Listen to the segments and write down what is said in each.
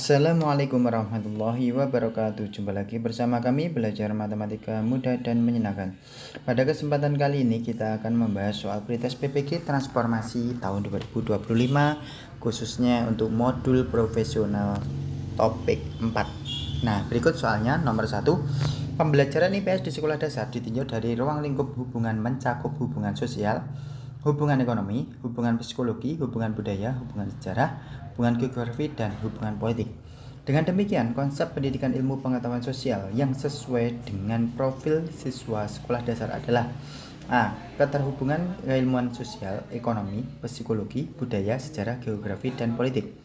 Assalamualaikum warahmatullahi wabarakatuh. Jumpa lagi bersama kami belajar matematika mudah dan menyenangkan. Pada kesempatan kali ini kita akan membahas soal pretest PPG transformasi tahun 2025 khususnya untuk modul profesional topik 4. Nah, berikut soalnya nomor 1. Pembelajaran IPS di sekolah dasar ditinjau dari ruang lingkup hubungan mencakup hubungan sosial, hubungan ekonomi, hubungan psikologi, hubungan budaya, hubungan sejarah, hubungan geografi, dan hubungan politik. Dengan demikian, konsep pendidikan ilmu pengetahuan sosial yang sesuai dengan profil siswa sekolah dasar adalah A. Keterhubungan keilmuan sosial, ekonomi, psikologi, budaya, sejarah, geografi, dan politik.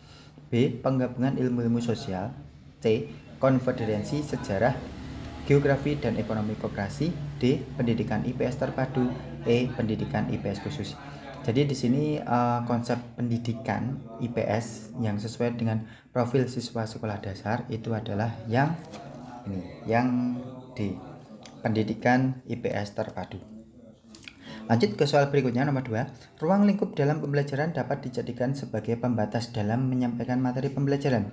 B. Penggabungan ilmu-ilmu sosial. C. Konfederasi sejarah, geografi, dan ekonomi koperasi. D. Pendidikan IPS terpadu. E. Pendidikan IPS khusus. Jadi di sini konsep pendidikan IPS yang sesuai dengan profil siswa sekolah dasar itu adalah yang ini, yang D. Pendidikan IPS terpadu. Lanjut ke soal berikutnya nomor 2. Ruang lingkup dalam pembelajaran dapat dijadikan sebagai pembatas dalam menyampaikan materi pembelajaran.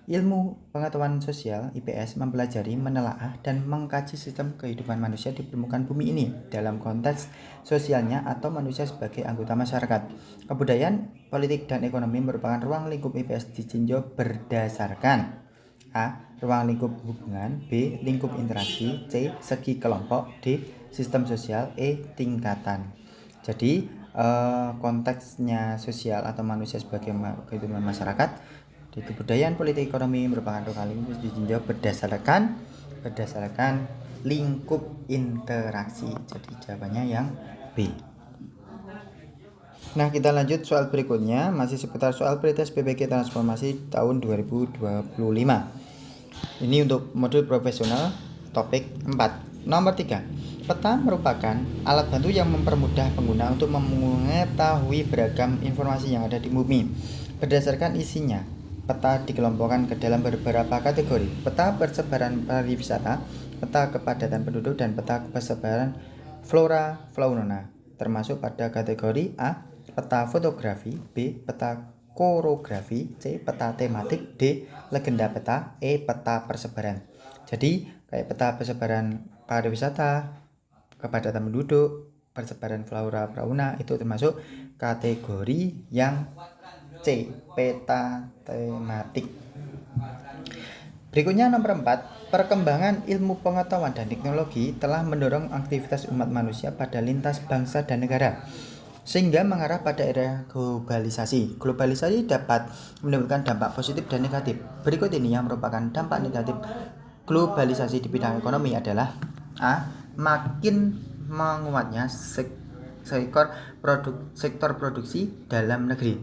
Ilmu pengetahuan sosial IPS mempelajari, menelaah, dan mengkaji sistem kehidupan manusia di permukaan bumi ini dalam konteks sosialnya atau manusia sebagai anggota masyarakat. Kebudayaan, politik, dan ekonomi merupakan ruang lingkup IPS ditinjau berdasarkan A. Ruang lingkup hubungan. B. Lingkup interaksi. C. Segi kelompok. D. Sistem sosial. E. Tingkatan. Jadi konteksnya sosial atau manusia sebagai kehidupan masyarakat. Di kebudayaan, politik, ekonomi merupakan ruang lingkup ditinjau berdasarkan lingkup interaksi. Jadi jawabannya yang B. Nah, kita lanjut soal berikutnya, masih seputar soal pretest PPG transformasi tahun 2025. Ini untuk modul profesional topik 4. Nomor 3. Peta merupakan alat bantu yang mempermudah pengguna untuk mengetahui beragam informasi yang ada di bumi. Berdasarkan isinya, peta dikelompokkan ke dalam beberapa kategori: peta persebaran pariwisata, peta kepadatan penduduk, dan peta persebaran flora fauna. Termasuk pada kategori A. Peta fotografi, B. Peta korografi, C. Peta tematik, D. Legenda peta, E. Peta persebaran. Jadi kayak peta persebaran pariwisata, kepadatan penduduk, persebaran flora fauna itu termasuk kategori yang C. Peta tematik. Berikutnya nomor 4. Perkembangan ilmu pengetahuan dan teknologi telah mendorong aktivitas umat manusia pada lintas bangsa dan negara, sehingga mengarah pada era globalisasi. Globalisasi dapat menimbulkan dampak positif dan negatif. Berikut ini yang merupakan dampak negatif globalisasi di bidang ekonomi adalah A. Makin menguatnya sektor produksi dalam negeri.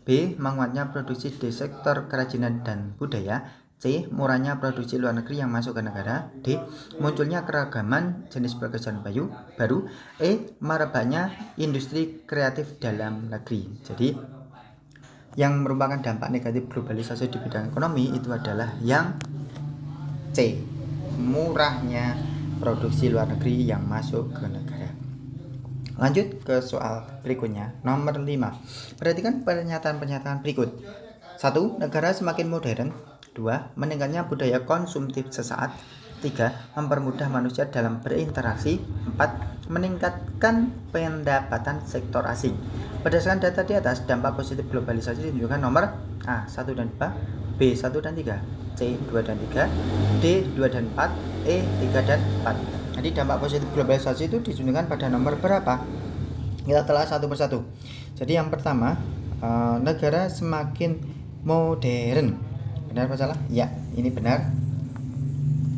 B. Menguatnya produksi di sektor kerajinan dan budaya. C. Murahnya produksi luar negeri yang masuk ke negara. D. Munculnya keragaman jenis pekerjaan baru. E. Merebaknya industri kreatif dalam negeri. Jadi yang merupakan dampak negatif globalisasi di bidang ekonomi itu adalah yang C. Murahnya produksi luar negeri yang masuk ke negara. Lanjut ke soal berikutnya, nomor 5. Perhatikan pernyataan-pernyataan berikut. 1. Negara semakin modern. 2. Meningkatnya budaya konsumtif sesaat. 3. Mempermudah manusia dalam berinteraksi. 4. Meningkatkan pendapatan sektor asing. Berdasarkan data di atas, dampak positif globalisasi ditunjukkan nomor A. 1 dan 2, B. 1 dan 3, C. 2 dan 3, D. 2 dan 4, E. 3 dan 4. Jadi dampak positif globalisasi itu ditunjukkan pada nomor berapa? Kita telah satu persatu. Jadi yang pertama, negara semakin modern. Benar apa salah? Ya, ini benar.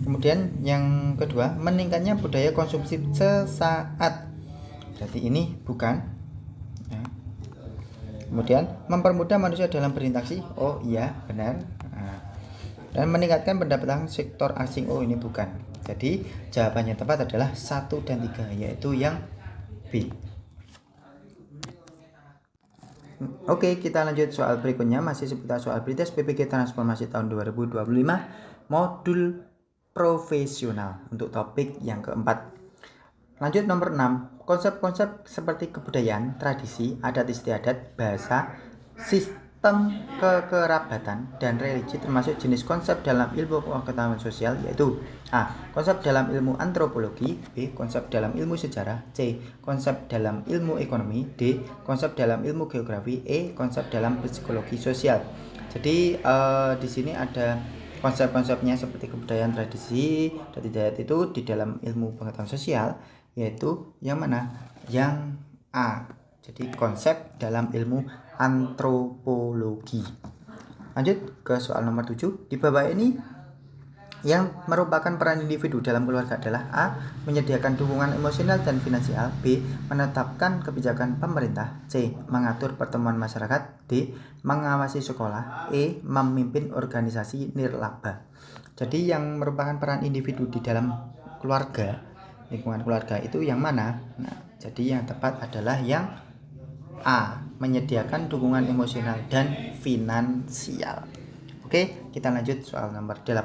Kemudian yang kedua, meningkatnya budaya konsumsi sesaat. Berarti ini bukan. Ya. Kemudian mempermudah manusia dalam berinteraksi. Oh iya, benar. Dan meningkatkan pendapatan sektor asing. Oh ini bukan. Jadi jawabannya tepat adalah 1 dan 3, yaitu yang B. Oke, kita lanjut soal berikutnya, masih seputar soal pretest PPG transformasi tahun 2025 modul profesional untuk topik yang keempat. Lanjut nomor 6. Konsep-konsep seperti kebudayaan, tradisi, adat istiadat, bahasa, sistem kekerabatan dan religi termasuk jenis konsep dalam ilmu pengetahuan sosial, yaitu A. Konsep dalam ilmu antropologi, B. Konsep dalam ilmu sejarah, C. Konsep dalam ilmu ekonomi, D. Konsep dalam ilmu geografi, E. Konsep dalam psikologi sosial. Jadi di sini ada konsep-konsepnya seperti kebudayaan, tradisi, dan hidayat itu di dalam ilmu pengetahuan sosial, yaitu yang mana? Yang A. Jadi konsep dalam ilmu antropologi. Lanjut ke soal nomor 7. Di bawah ini yang merupakan peran individu dalam keluarga adalah A. Menyediakan dukungan emosional dan finansial, B. Menetapkan kebijakan pemerintah, C. Mengatur pertemuan masyarakat, D. Mengawasi sekolah, E. Memimpin organisasi nirlaba. Jadi yang merupakan peran individu di dalam keluarga, lingkungan keluarga itu yang mana? Nah, jadi yang tepat adalah yang A. Menyediakan dukungan emosional dan finansial. Oke, kita lanjut soal nomor 8.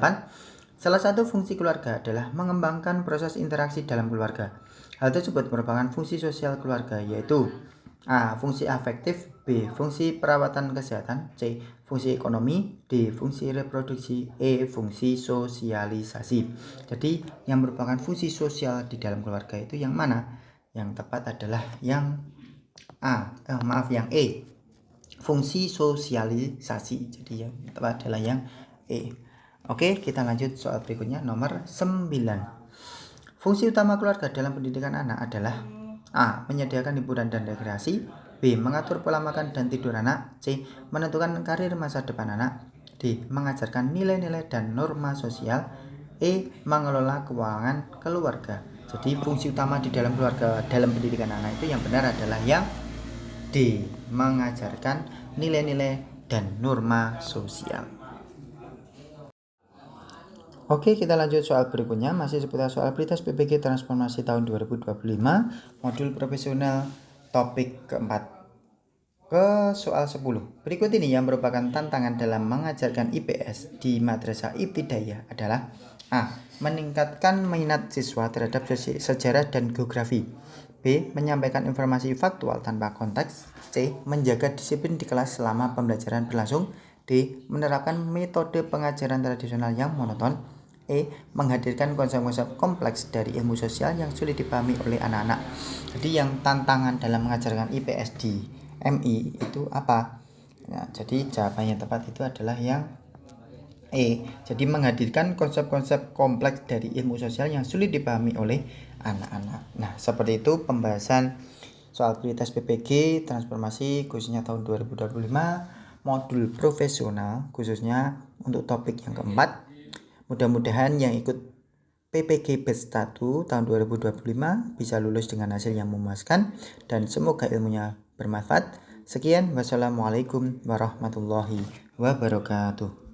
Salah satu fungsi keluarga adalah mengembangkan proses interaksi dalam keluarga. Hal tersebut merupakan fungsi sosial keluarga, yaitu A. Fungsi afektif, B. Fungsi perawatan kesehatan, C. Fungsi ekonomi, D. Fungsi reproduksi, E. Fungsi sosialisasi. Jadi yang merupakan fungsi sosial di dalam keluarga itu yang mana? Yang tepat adalah yang yang E. Fungsi sosialisasi. Jadi yang tepat adalah yang E. Oke, kita lanjut soal berikutnya nomor 9. Fungsi utama keluarga dalam pendidikan anak adalah A. Menyediakan hiburan dan rekreasi, B. Mengatur pola makan dan tidur anak, C. Menentukan karir masa depan anak, D. Mengajarkan nilai-nilai dan norma sosial, E. Mengelola keuangan keluarga. Jadi fungsi utama di dalam keluarga dalam pendidikan anak itu yang benar adalah yang D. Mengajarkan nilai-nilai dan norma sosial. Oke, kita lanjut soal berikutnya, masih seputar soal prioritas PPG transformasi tahun 2025 modul profesional topik keempat. Ke soal 10. Berikut ini yang merupakan tantangan dalam mengajarkan IPS di Madrasah Ibtidaiyah adalah A. Meningkatkan minat siswa terhadap sejarah dan geografi, B. Menyampaikan informasi faktual tanpa konteks, C. Menjaga disiplin di kelas selama pembelajaran berlangsung, D. Menerapkan metode pengajaran tradisional yang monoton, E. Menghadirkan konsep-konsep kompleks dari ilmu sosial yang sulit dipahami oleh anak-anak. Jadi yang tantangan dalam mengajarkan IPS di MI itu apa? Nah, jadi jawaban yang tepat itu adalah yang E. Jadi menghadirkan konsep-konsep kompleks dari ilmu sosial yang sulit dipahami oleh anak-anak. Nah, seperti itu pembahasan soal prioritas PPG transformasi khususnya tahun 2025 modul profesional khususnya untuk topik yang keempat. Mudah-mudahan yang ikut PPG Batch 1 tahun 2025 bisa lulus dengan hasil yang memuaskan dan semoga ilmunya bermanfaat. Sekian, wassalamualaikum warahmatullahi wabarakatuh.